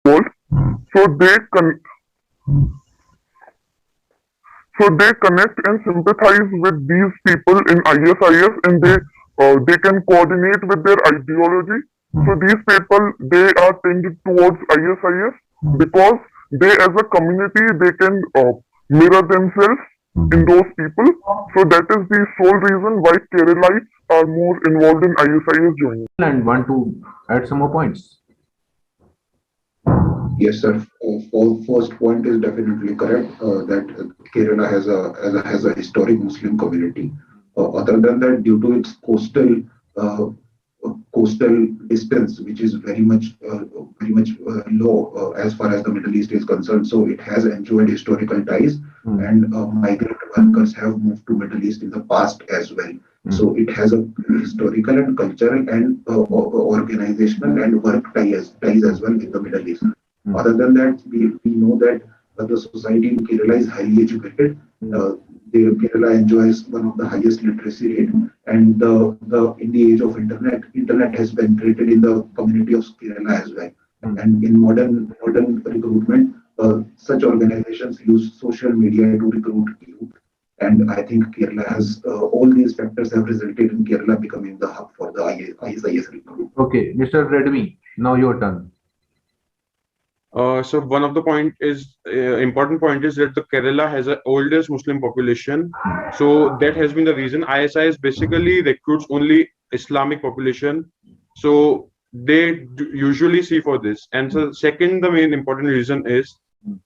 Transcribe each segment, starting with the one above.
world. So they connect and sympathize with these people in ISIS, and they can coordinate with their ideology. So these people, they are tended towards ISIS because they as a community, they can mirror themselves in those people. So that is the sole reason why Keralites are more involved in ISIS joining. And want to add some more points. Yes, sir. First point is definitely correct that Kerala has a historic Muslim community. Other than that, due to its uh, coastal distance, which is very much low as far as the Middle East is concerned, so it has enjoyed historical ties, and migrant workers have moved to Middle East in the past as well. So it has a historical and cultural and organizational and work ties as well in the Middle East. Other than that, we know that the society in Kerala is highly educated. Kerala enjoys one of the highest literacy rate, and in the age of internet has penetrated in the community of Kerala as well. And in modern recruitment, such organizations use social media to recruit youth. And I think Kerala has all these factors have resulted in Kerala becoming the hub for the ISIS recruitment. Okay, Mr. Redmi, now your turn. So one of the important point is that the Kerala has the oldest Muslim population. So that has been the reason. ISIS basically recruits only Islamic population. So they usually see for this. And so second, the main important reason is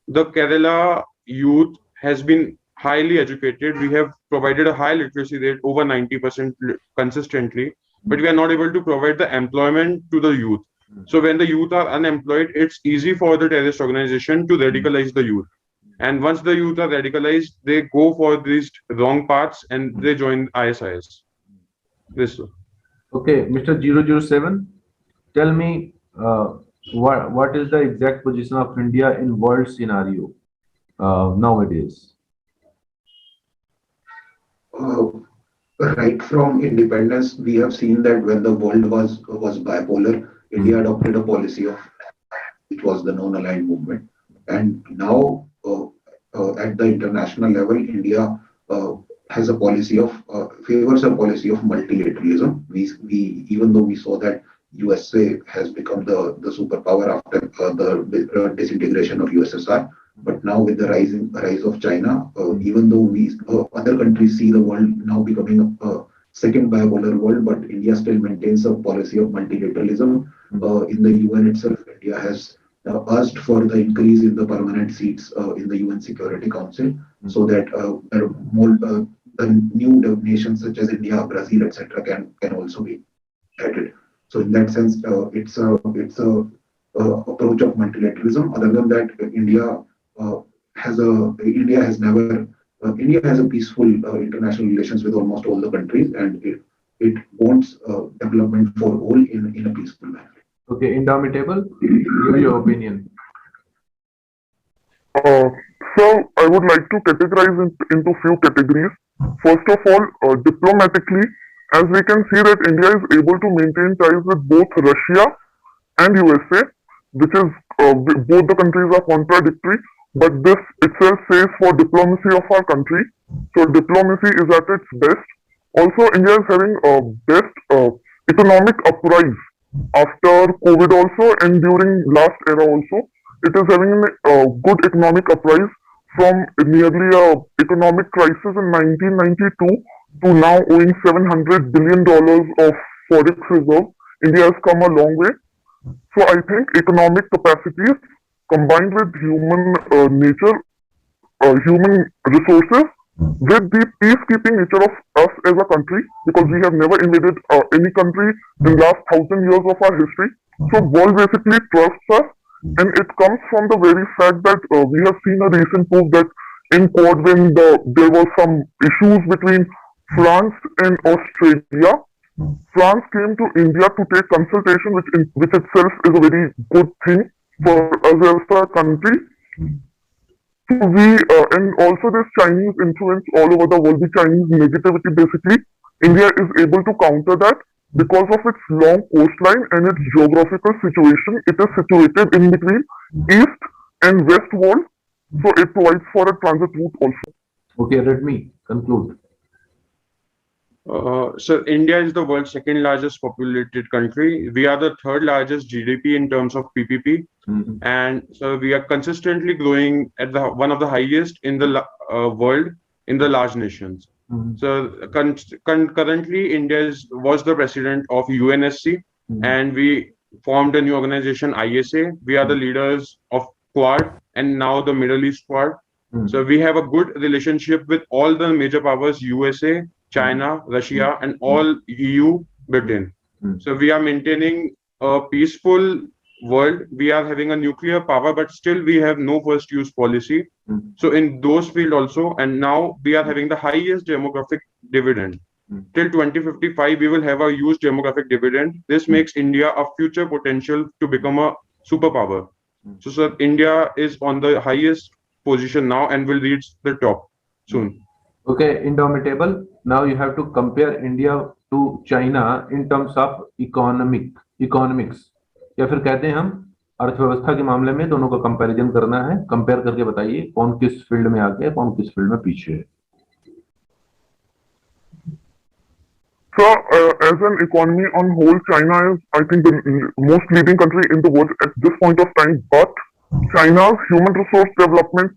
the Kerala youth has been highly educated. We have provided a high literacy rate, over 90% consistently, but we are not able to provide the employment to the youth. So when the youth are unemployed, it's easy for the terrorist organization to radicalize the youth. And once the youth are radicalized, they go for these wrong paths and they join ISIS. This. Okay, Mr. 007, tell me what is the exact position of India in world scenario nowadays? Right from independence, we have seen that when the world was bipolar, India adopted a policy of which was the non-aligned movement, and now at the international level, India has a policy of favors a policy of multilateralism. We even though we saw that USA has become the superpower after the disintegration of USSR. But now with the rise of China, even though we other countries see the world now becoming a second bipolar world, but India still maintains a policy of multilateralism. In the UN itself, India has asked for the increase in the permanent seats in the UN Security Council, so that there are more the new nations such as India, Brazil, etc., can also be added. So in that sense, it's a approach of multilateralism. Other than that, India has a peaceful international relations with almost all the countries, and it wants development for all in a peaceful manner. Okay, Indomitable, give your opinion. Uh, so I would like to categorize into few categories. First of all, diplomatically, as we can see that India is able to maintain ties with both Russia and USA, which is both the countries are contradictory, but this itself says for diplomacy of our country. So diplomacy is at its best. Also, India is having a best economic uprise after COVID also, and during last era also. It is having a good economic uprise from nearly a economic crisis in 1992 to now owing $700 billion of forex reserve. India has come a long way. So I think economic capacities combined with human nature, human resources, with the peacekeeping nature of us as a country, because we have never invaded any country in the last 1,000 years of our history. So world basically trusts us, and it comes from the very fact that we have seen a recent proof that in Quad when there were some issues between France and Australia, France came to India to take consultation, which itself is a very good thing for us as a country. So and also this Chinese influence all over the world, the Chinese negativity basically, India is able to counter that because of its long coastline and its geographical situation. It is situated in between east and west wall, so it provides for a transit route also. Okay, let me conclude. So India is the world's second largest populated country. We are the third largest GDP in terms of PPP, Mhm. and so we are consistently growing at the one of the highest in the world in the large nations. Mhm. So currently, was the president of UNSC, Mhm. and we formed a new organization, ISA. We are the leaders of Quad and now the Middle East Quad. Mhm. So we have a good relationship with all the major powers, USA, China, Russia, and all EU, Britain. Mhm. So we are maintaining a peaceful world. We are having a nuclear power, but still we have no first use policy. Mhm. So in those field also, and now we are having the highest demographic dividend. Mm. Till 2055, we will have a huge demographic dividend. This makes India a future potential to become a superpower. Mm. So, sir, India is on the highest position now and will reach the top soon. Okay, indomitable. Now you have to compare India to China in terms of economics. या फिर कहते हैं हम अर्थव्यवस्था के मामले में दोनों का कंपैरिजन करना है. कंपेयर करके बताइए कौन किस फील्ड में आगे है, कौन किस फील्ड में पीछे है. So, as an economy on whole, China is, I think, the most leading country in the world at this point of time. But China's human resource development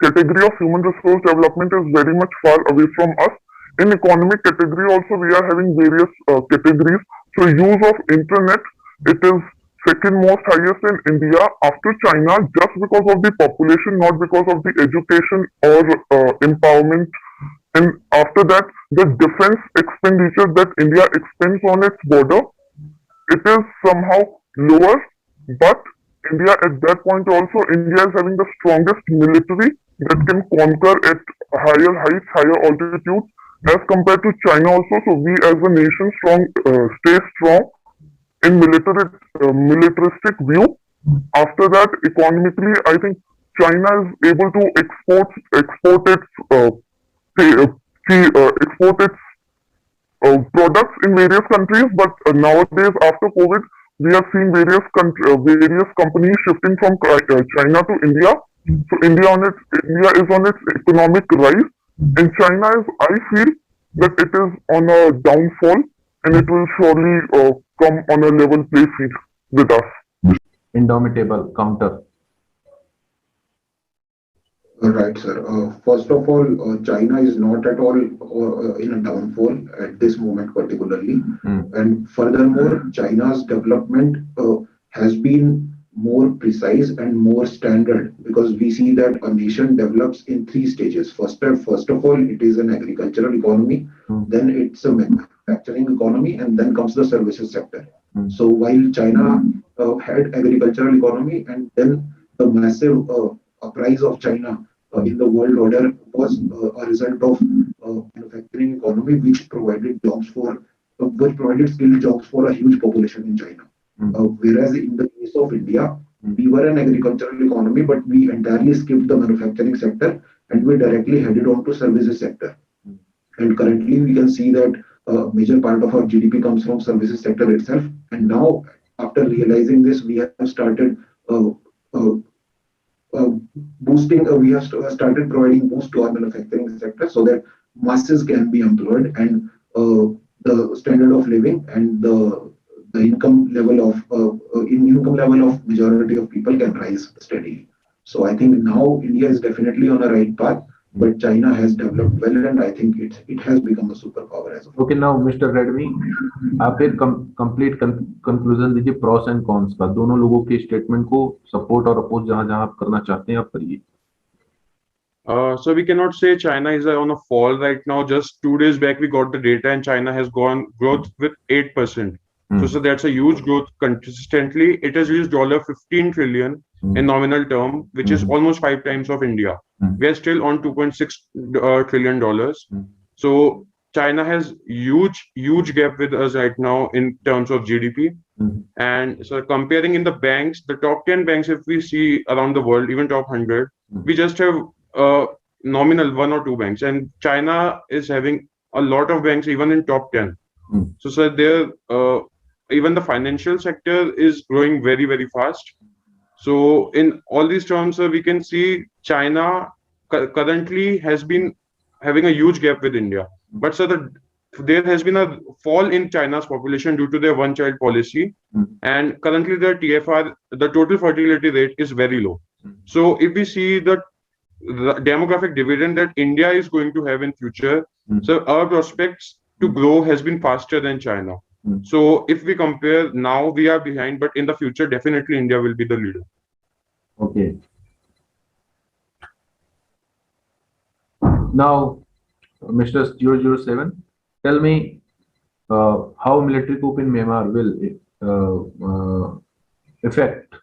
category of human resource development is very much far away from us. In economic category also, we are having various categories. So, use of internet, it is second most highest in India after China, just because of the population, not because of the education or empowerment. And after that, the defense expenditure that India expends on its border, it is somehow lower. But India at that point also, India is having the strongest military that can conquer at higher heights, higher altitudes as compared to China also. So we as a nation stay strong in militaristic view. After that, economically, I think China is able to export its export its products in various countries. But nowadays, after COVID, we are seeing various companies shifting from China to India. So India is on its economic rise, and China is, I feel, that it is on a downfall, and it will surely come on a level play field with us. Indomitable counter. Right, sir. First of all, China is not at all in a downfall at this moment, particularly. And furthermore, China's development has been more precise and more standard, because we see that a nation develops in three stages. First of all, it is an agricultural economy, then it's a manufacturing economy, and then comes the services sector. So while China had agricultural economy, and then the massive uprise of China in the world order was a result of manufacturing economy, which provided skilled jobs for a huge population in China. Whereas in the case of India, we were an agricultural economy, but we entirely skipped the manufacturing sector and we directly headed on to services sector. And currently, we can see that a major part of our GDP comes from services sector itself. And now, after realizing this, we have started we have started providing boost to our manufacturing sector so that masses can be employed, and the standard of living and the income level of majority of people can rise steadily. So I think now India is definitely on a right path, but China has developed well, and I think it has become a superpower as of now. Okay, now Mr. Redmi, आप एक complete conclusion दीजिए pros and cons का, दोनों लोगों के statement को support और oppose जहां जहां आप करना चाहते हैं आप करिए. So we cannot say China is on a fall right now. Just 2 days back, we got the data, and China has gone growth with 8%. So that's a huge growth consistently. It has reached $15 trillion in nominal term, which is almost 5 times of India. We are still on $2.6 trillion. So China has huge gap with us right now in terms of GDP. And so comparing in the banks, the top 10 banks, if we see around the world, even top 100, we just have nominal 1 or 2 banks, and China is having a lot of banks even in top 10. So, sir, there even the financial sector is growing very, very fast. So, in all these terms, sir, we can see China currently has been having a huge gap with India. But, sir, there has been a fall in China's population due to their one-child policy, and currently the TFR, the total fertility rate, is very low. So, if we see the demographic dividend that India is going to have in future, so our prospects to grow has been faster than China. So if we compare now, we are behind, but in the future, definitely India will be the leader. Okay. Now, Mr. 007, tell me how military coup in Myanmar will affect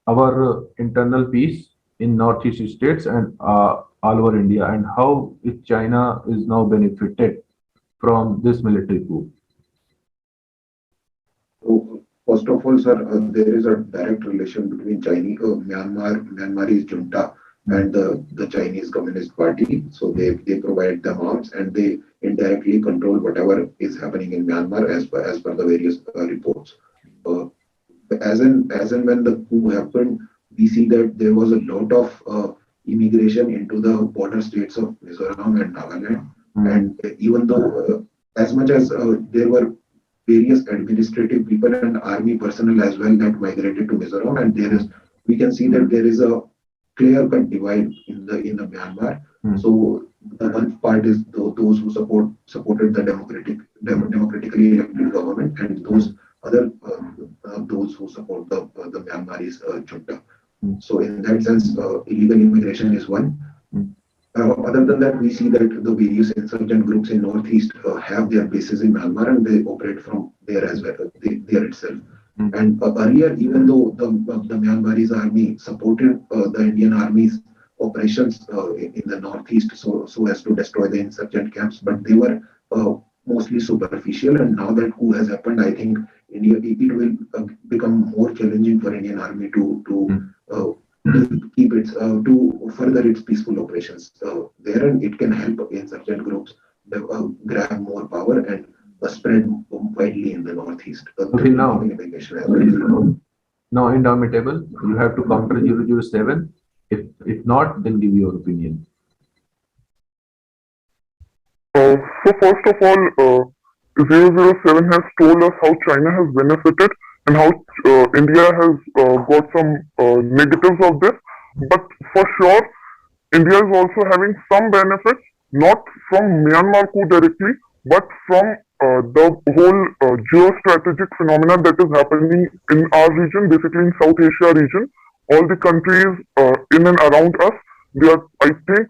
our internal peace in northeast states and all over India, and how if China is now benefited from this military coup. So, first of all, sir, there is a direct relation between Myanmarese junta and the Chinese Communist Party. So they provide them arms and they indirectly control whatever is happening in Myanmar as per the various reports. As and when the coup happened, we see that there was a lot of immigration into the border states of Mizoram and Nagaland. And even though, as much as there were various administrative people and army personnel as well that migrated to Mizoram, and we can see that there is a clear-cut divide in the Myanmar. So the one part is those who supported the democratically elected government, and those who support the Myanmarese junta. So in that sense, illegal immigration is one. Other than that, we see that the various insurgent groups in Northeast have their bases in Myanmar and they operate from there as well, there itself. And earlier, even though the Myanmarese army supported the Indian Army's operations in the Northeast so as to destroy the insurgent camps, but they were mostly superficial. And now that coup has happened, I think it will become more challenging for Indian Army to keep its to further its peaceful operations there, and it can help insurgent groups grab more power and spread widely in the Northeast. Okay, now Indomitable, you have to counter 007. If not, then give your opinion. So first of all, 007 has told us how China has benefited and how India has got some negatives of this. But for sure, India is also having some benefits, not from Myanmar coup directly, but from the whole geostrategic phenomena that is happening in our region, basically in South Asia region. All the countries in and around us, I think,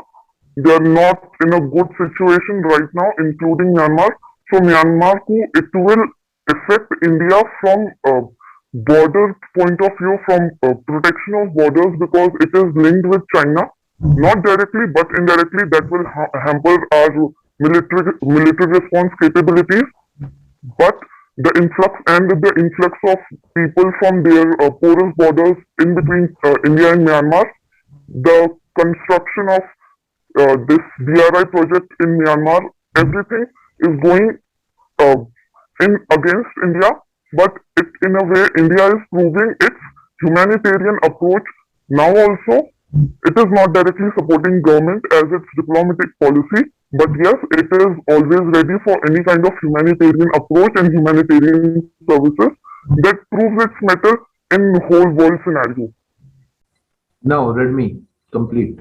they are not in a good situation right now, including Myanmar. So Myanmar coup, it will affect India from border point of view, from protection of borders, because it is linked with China, not directly but indirectly. That will hamper our military response capabilities. But the influx of people from their porous borders in between India and Myanmar, the construction of this BRI project in Myanmar, everything is going in against India, but in a way, India is proving its humanitarian approach now also. It is not directly supporting government as its diplomatic policy, but yes, it is always ready for any kind of humanitarian approach and humanitarian services that proves its mettle in whole world scenario. Now, Redmi, complete.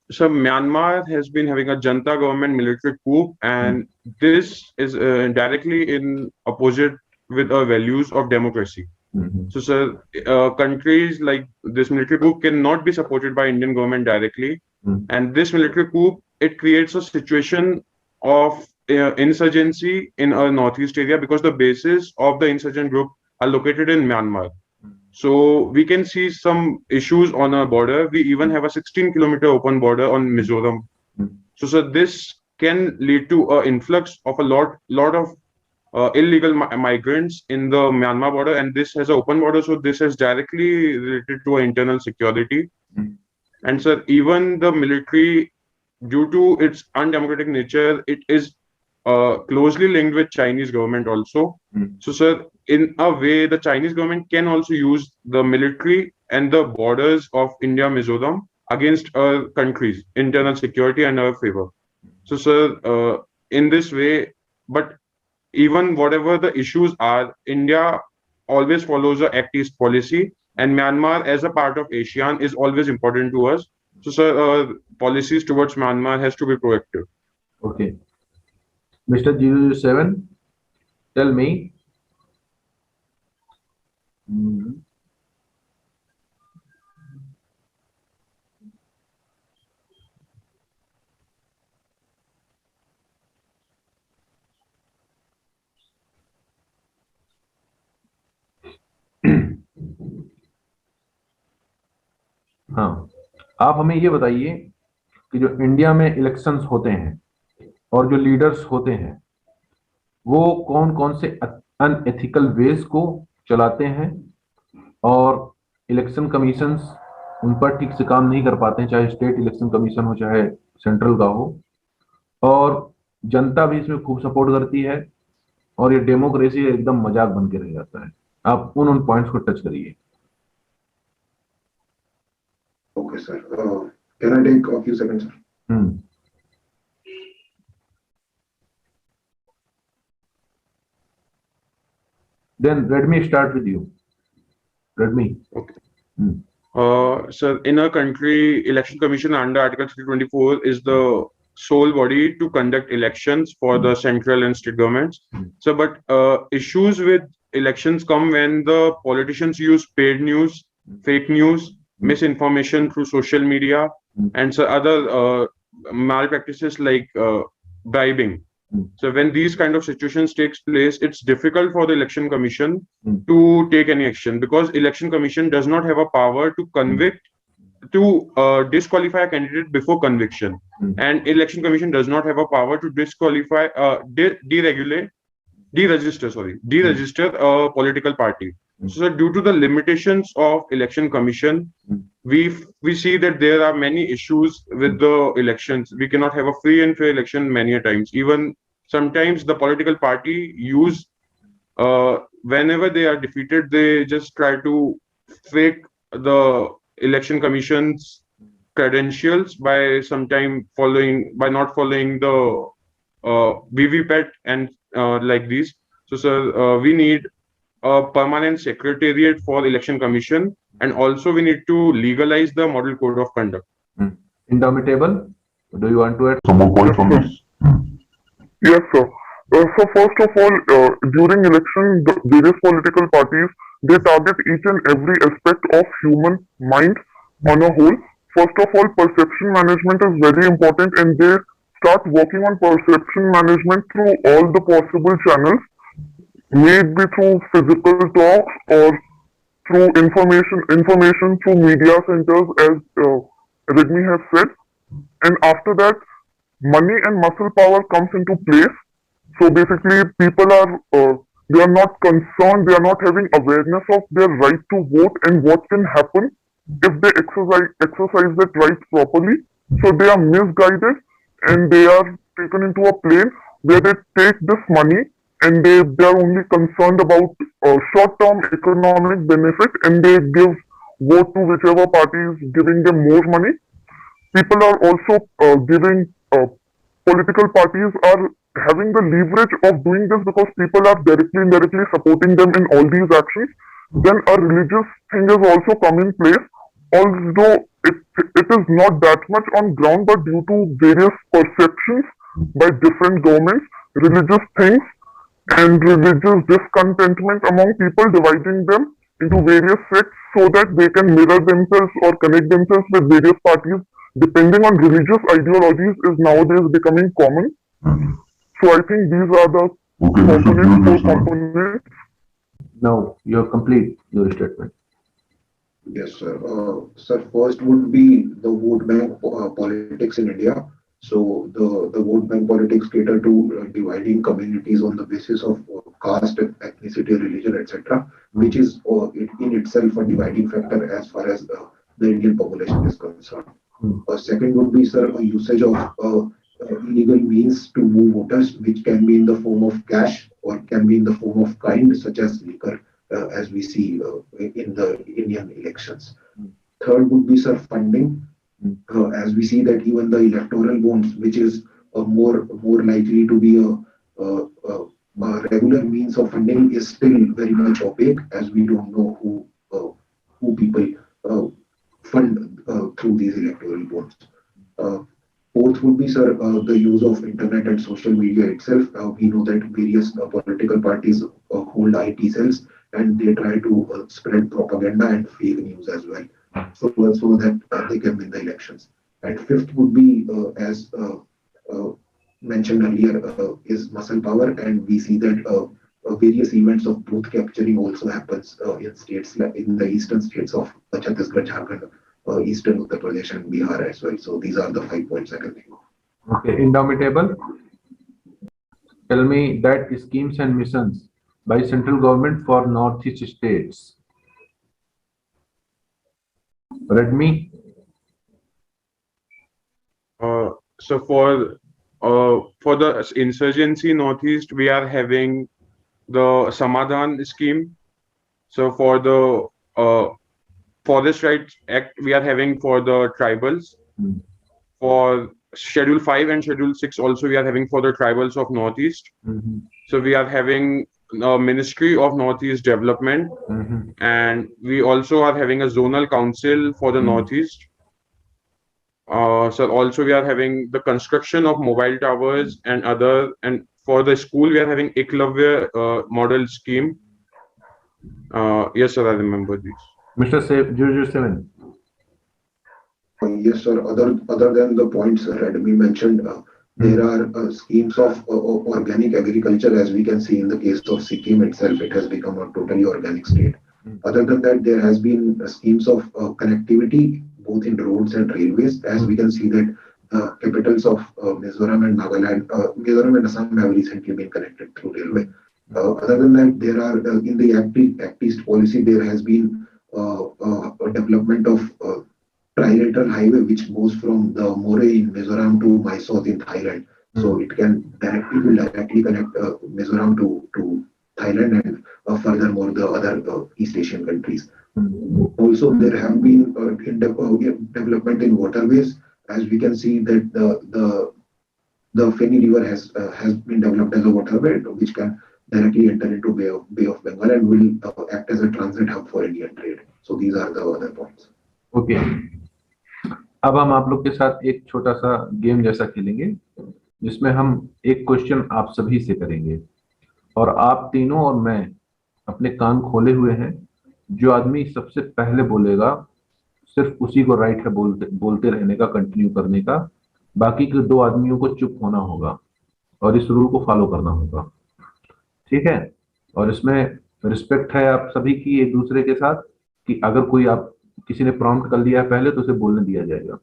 So Myanmar has been having a junta government military coup, and this is directly in opposite with our values of democracy. So, sir, countries like this military coup cannot be supported by Indian government directly, and this military coup, it creates a situation of insurgency in our northeast area because the bases of the insurgent group are located in Myanmar. So we can see some issues on our border. We even have a 16-kilometer open border on Mizoram. So, sir, this can lead to an influx of a lot of illegal migrants in the Myanmar border, and this has an open border, so this is directly related to our internal security. And sir, even the military, due to its undemocratic nature, it is closely linked with Chinese government also. So, sir, in a way, the Chinese government can also use the military and the borders of India, Mizoram against our country's internal security and our favor. So, sir, in this way, but even whatever the issues are, India always follows a Act East policy, and Myanmar, as a part of ASEAN, is always important to us. So, sir, policies towards Myanmar has to be proactive. Okay. Mr. 007, tell me. हाँ, आप हमें ये बताइए कि जो India में elections होते हैं और जो लीडर्स होते हैं वो कौन कौन से अनएथिकल वेज को चलाते हैं और इलेक्शन कमीशंस उन पर ठीक से काम नहीं कर पाते हैं, चाहे स्टेट इलेक्शन कमीशन हो चाहे सेंट्रल का हो, और जनता भी इसमें खूब सपोर्ट करती है और ये डेमोक्रेसी एकदम मजाक बन के रह जाता है। आप उन पॉइंट्स को टच करिए। Okay, sir. Can I take a few seconds, sir? Then let me start with you. Redmi. Okay. Sir, in our country, Election Commission under Article 324 is the sole body to conduct elections for the central and state governments. So, but issues with elections come when the politicians use paid news, fake news, misinformation through social media, and so other malpractices like bribing. So when these kind of situations takes place, it's difficult for the election commission to take any action, because election commission does not have a power to convict, to disqualify a candidate before conviction, and election commission does not have a power to disqualify, deregister a political party. So due to the limitations of election commission, we see that there are many issues with the elections. We cannot have a free and fair election many a times. Even sometimes the political party use, whenever they are defeated, they just try to fake the election commission's credentials by not following the VVPAT and like these. So, sir, we need a permanent secretariat for election commission, and also we need to legalize the model code of conduct. Indomitable, do you want to add some more points on this? Yes, sir. So first of all, during election, the various political parties, they target each and every aspect of human mind on a whole. First of all, perception management is very important, and they start working on perception management through all the possible channels, may it be through physical talks or through information through media centers, as Redmi has said. And after that, money and muscle power comes into place. So basically, people are they are not concerned, they are not having awareness of their right to vote and what can happen if they exercise that right properly. So they are misguided, and they are taken into a plane where they take this money, and they are only concerned about short-term economic benefit, and they give vote to whichever party is giving them more money. People are also giving political parties are having the leverage of doing this because people are directly indirectly supporting them in all these actions. Then a religious thing has also come in place, although it is not that much on ground, but due to various perceptions by different governments, religious things and religious discontentment among people, dividing them into various sects so that they can mirror themselves or connect themselves with various parties depending on religious ideologies, is nowadays becoming common. So I think these are the components. Now you have complete your statement. Yes, sir. Sir, first would be the vote bank politics in India. So the vote bank politics cater to dividing communities on the basis of caste, ethnicity, religion, etc., which is in itself a dividing factor as far as the Indian population is concerned. Second would be, sir, a usage of illegal means to move voters, which can be in the form of cash or can be in the form of kind, such as liquor, as we see in the Indian elections. Third would be, sir, funding, as we see that even the electoral bonds, which is more likely to be a regular means of funding, is still very much opaque, as we don't know who people fund through these electoral bonds. Fourth would be, sir, the use of internet and social media itself. We know that various political parties hold IT cells, and they try to spread propaganda and fake news as well, so that they can win the elections. And fifth would be, as mentioned earlier, is muscle power, and we see that various events of booth capturing also happens in states like in the eastern states of Chhattisgarh, Jharkhand, eastern Uttar Pradesh, and Bihar as well. So these are the 5 points I can think of. Okay, indomitable. Tell me that schemes and missions by central government for northeast states. Redmi. So for the insurgency northeast, we are having the Samadhan scheme. So for the Forest Rights Act, we are having for the tribals. For Schedule 5 and Schedule 6 also we are having for the tribals of Northeast. So we are having a Ministry of Northeast Development, and we also are having a zonal council for the Northeast. So also we are having the construction of mobile towers and for the school we are having Eklavya model scheme. Yes, sir, I remember these. Mr. 007. Yes, sir. Other than the points Redmi mentioned, there are schemes of organic agriculture, as we can see in the case of Sikkim itself. It has become a totally organic state. Other than that, there has been schemes of connectivity, both in roads and railways, as we can see that capitals of Mizoram and Nagaland, Mizoram and Assam have recently been connected through railway. Other than that, there are in the Act East policy, there has been a development of trilateral highway which goes from the Moreh in Mizoram to Mysore in Thailand. So it will directly connect Mizoram to Thailand and furthermore the other East Asian countries. Also, there have been development in waterways, as we can see that the Feni River has been developed as a waterway which can directly enter into Bay of Bengal and will act as a transit hub for Indian trade. So these are the other points. Okay. अब हम आप लोग के साथ एक छोटा सा game जैसा खेलेंगे, जिसमें हम एक क्वेश्चन आप सभी से करेंगे और आप तीनों और मैं अपने कान खोले हुए हैं। जो आदमी सबसे पहले बोलेगा सिर्फ उसी को राइट है बोलते रहने का, कंटिन्यू करने का। बाकी के 2 आदमियों को चुप होना होगा और इस रूल को फॉलो करना होगा, ठीक है? और इसमें रिस्पेक्ट है आप सभी की एक दूसरे के साथ कि अगर किसी ने प्रॉम्प्ट कर दिया है पहले तो उसे बोलने दिया जाएगा,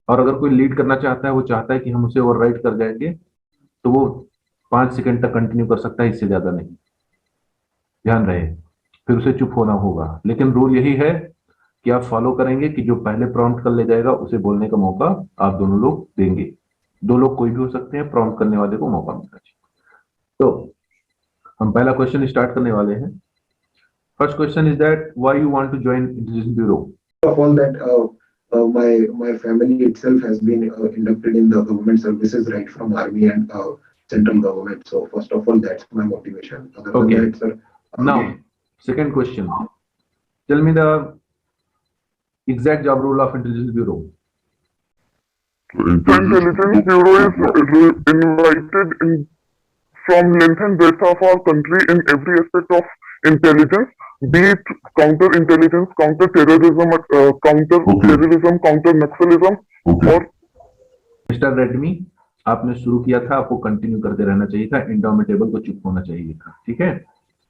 और अगर कोई लीड करना चाहता है, वो चाहता है कि हम उसे ओवरराइड कर जाएंगे, तो वो 5 सेकंड तक कंटिन्यू कर सकता है, इससे ज्यादा नहीं। ध्यान रहे, फिर उसे चुप होना होगा। लेकिन रूल यही है कि आप फॉलो करेंगे कि जो पहले प्रॉम्प्ट कर ले जाएगा उसे बोलने का मौका आप दोनों लोग देंगे। 2 लोग कोई भी हो सकते हैं, प्रॉम्प्ट करने वाले को मौका मिलना चाहिए। तो हम पहला क्वेश्चन स्टार्ट करने वाले हैं। First question is that why you want to join Intelligence Bureau? Of all that, my family itself has been inducted in the government services right from army and central government. So first of all, that's my motivation. Other than that, sir. Now, second question. Tell me the exact job role of Intelligence Bureau. The Intelligence Bureau is invited from length and breadth of our country in every aspect of intelligence, be it counter-intelligence, counter-terrorism, counter-Naxalism, or... Mr. Redmi, आपने शुरू किया था, आपको continue करते रहना चाहिए था। Indomitable को चुप होना चाहिए था, ठीक है?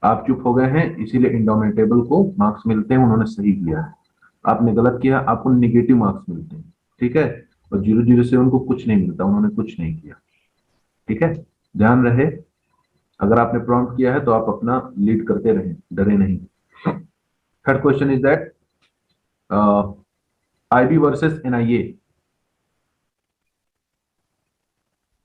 आप चुप हो गए हैं, इसीलिए इंडोमिटेबल को मार्क्स मिलते हैं। उन्होंने सही किया है, आपने गलत किया, आपको नेगेटिव मार्क्स मिलते हैं, ठीक है? और 007 को कुछ नहीं मिलता, उन्होंने कुछ नहीं किया, ठीक है? ध्यान रहे, अगर आपने प्रॉम्प्ट किया है तो आप अपना लीड करते रहें, डरे नहीं। Third question is that IB versus NIA।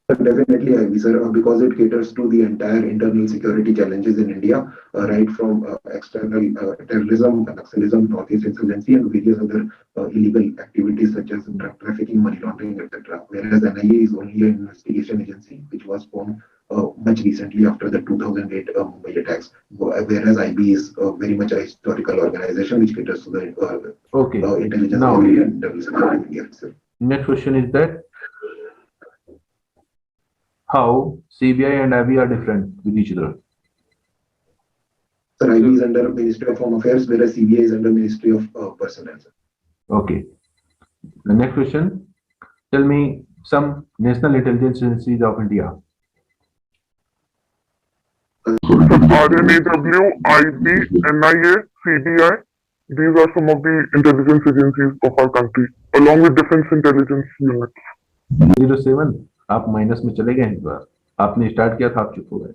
Definitely, IB, sir, because it caters to the entire internal security challenges in India, right from external terrorism, Naxalism, Northeast insurgency, and various other illegal activities such as drug trafficking, money laundering, etc. Whereas NIA is only an investigation agency which was formed much recently after the 2008 Mumbai attacks, whereas IB is very much a historical organization which caters to the intelligence Now, community and internal security in India itself. next question is that how CBI and IB are different with each other. Sir, IB is under Ministry of Home Affairs, whereas CBI is under Ministry of Personnel. Okay. The next question. Tell me some national intelligence agencies of India. RNAW, IB, NIA, CBI. These are some of the intelligence agencies of our country, along with defense intelligence units. 07 आप minus में चले गए इस बार आपने start किया था आप चुप हो गए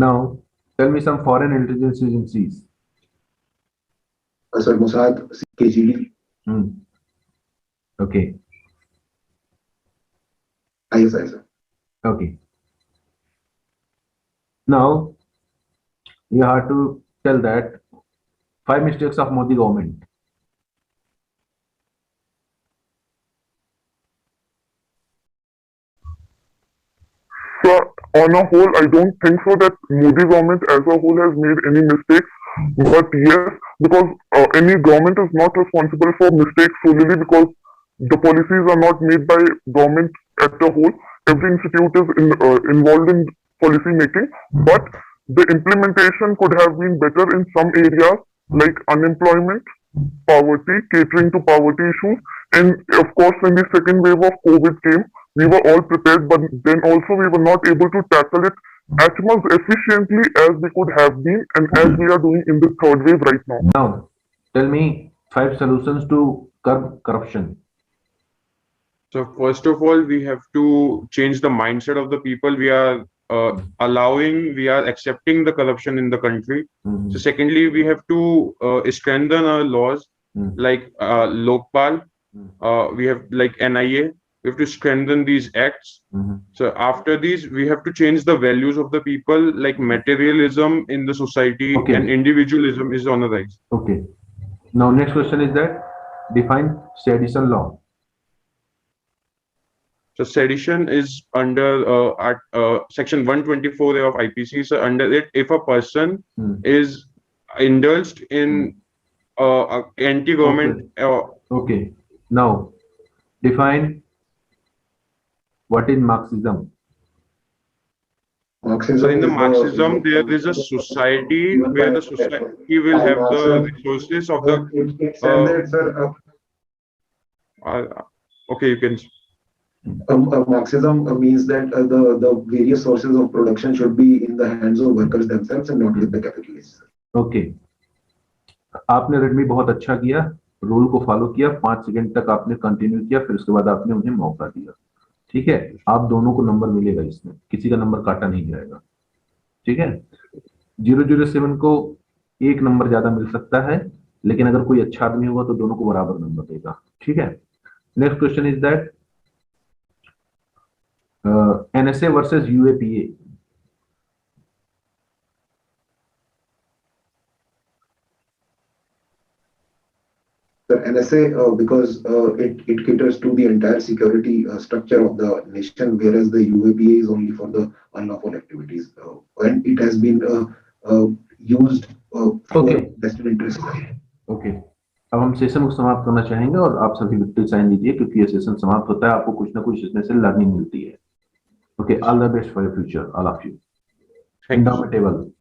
now tell me some foreign intelligence agencies Sir, Mossad, KGB. Okay. ISI, sir. Okay. Now you have to tell that 5 mistakes of Modi government. So, on a whole, I don't think so that Modi government as a whole has made any mistakes. But yes, because any government is not responsible for mistakes solely because the policies are not made by government at the whole. Every institute is involved in policy making, but the implementation could have been better in some areas like unemployment, poverty, catering to poverty issues, and of course, when the second wave of COVID came, we were all prepared, but then also we were not able to tackle it as much efficiently as we could have been and as we are doing in the third wave right now. Now, tell me 5 solutions to curb corruption. So first of all, we have to change the mindset of the people. We are we are accepting the corruption in the country. So secondly, we have to strengthen our laws like Lokpal. We have like NIA. We have to strengthen these acts. So after these, we have to change the values of the people, like materialism in the society and individualism is on the rise. Okay. Now next question is that define sedition law. So sedition is under section 124 of IPC. So under it, if a person is indulged in anti-government. Okay. Now define what is Marxism. So in the Marxism, there is a society where the society will have the resources of the. Okay, you can. Marxism means that the various sources of production should be in the hands of workers themselves and not with the capitalists. Okay. आपने Redmi बहुत अच्छा किया, rule को follow किया, 5 second तक आपने continue किया, फिर उसके बाद आपने उन्हें मौका दिया. ठीक है, आप दोनों को नंबर मिलेगा इसमें, किसी का नंबर काटा नहीं जाएगा. ठीक है, 007 को 1 नंबर ज्यादा मिल सकता है, लेकिन अगर कोई अच्छा आदमी होगा तो दोनों को बराबर नंबर देगा. ठीक है. Next question is that NSA versus UAPA. The NSA, because it caters to the entire security structure of the nation, whereas the UAPA is only for the unlawful activities. And it has been used for vested interests. Okay. अब हम session को समाप्त करना चाहेंगे और आप सभी victory sign दीजिए क्योंकि ये सेशन समाप्त होता है, आपको कुछ ना कुछ इसमें से लर्निंग मिलती है. Okay, all the best for your future, all of you. Thank you. Indomitable.